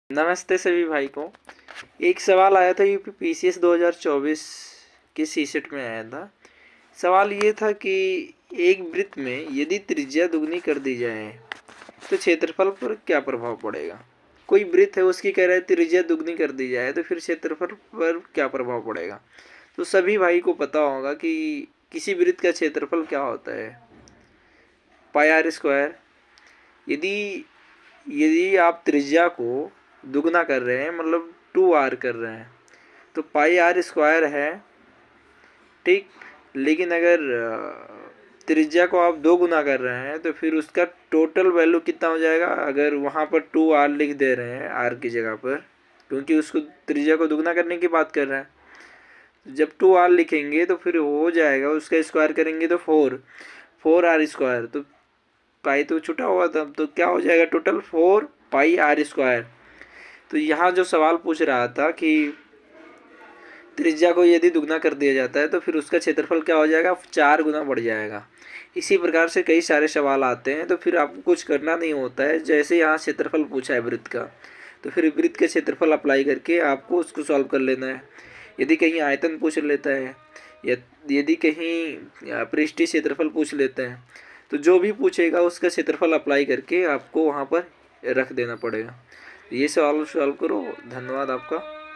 नमस्ते सभी भाई को। एक सवाल आया था यूपी पीसीएस 2024 के सीसेट में आया था। सवाल ये था कि एक वृत्त में यदि त्रिज्या दुगनी कर दी जाए तो क्षेत्रफल पर क्या प्रभाव पड़ेगा। कोई वृत्त है, उसकी कह रहा है त्रिज्या दुगनी कर दी जाए तो फिर क्षेत्रफल पर क्या प्रभाव पड़ेगा। तो सभी भाई को पता होगा कि किसी वृत्त का क्षेत्रफल क्या होता है, पाई आर स्क्वायर। यदि यदि आप त्रिज्या को दुगना कर रहे हैं, मतलब 2r कर रहे हैं, तो पाई आर स्क्वायर है, ठीक। लेकिन अगर त्रिज्या को आप 2 गुना कर रहे हैं तो फिर उसका टोटल वैल्यू कितना हो जाएगा। अगर वहाँ पर 2r लिख दे रहे हैं r की जगह पर, क्योंकि उसको त्रिज्या को दुगना करने की बात कर रहे हैं, जब 2r लिखेंगे तो फिर हो जाएगा, उसका स्क्वायर करेंगे तो 4r स्क्वायर। तो पाई तो छुटा हुआ था, तो क्या हो जाएगा टोटल 4 पाई आर स्क्वायर। तो यहाँ जो सवाल पूछ रहा था कि त्रिज्या को यदि दुगना कर दिया जाता है तो फिर उसका क्षेत्रफल क्या हो जाएगा, 4 गुना बढ़ जाएगा। इसी प्रकार से कई सारे सवाल आते हैं, तो फिर आपको कुछ करना नहीं होता है। जैसे यहाँ क्षेत्रफल पूछा है वृत्त का, तो फिर वृत्त के क्षेत्रफल अप्लाई करके आपको उसको सॉल्व कर लेना है। यदि कहीं आयतन पूछ लेता है या यदि कहीं पृष्ठीय क्षेत्रफल पूछ लेते हैं, तो जो भी पूछेगा उसका क्षेत्रफल अप्लाई करके आपको वहाँ पर रख देना पड़ेगा। ये सवाल सॉल्व करो। धन्यवाद आपका।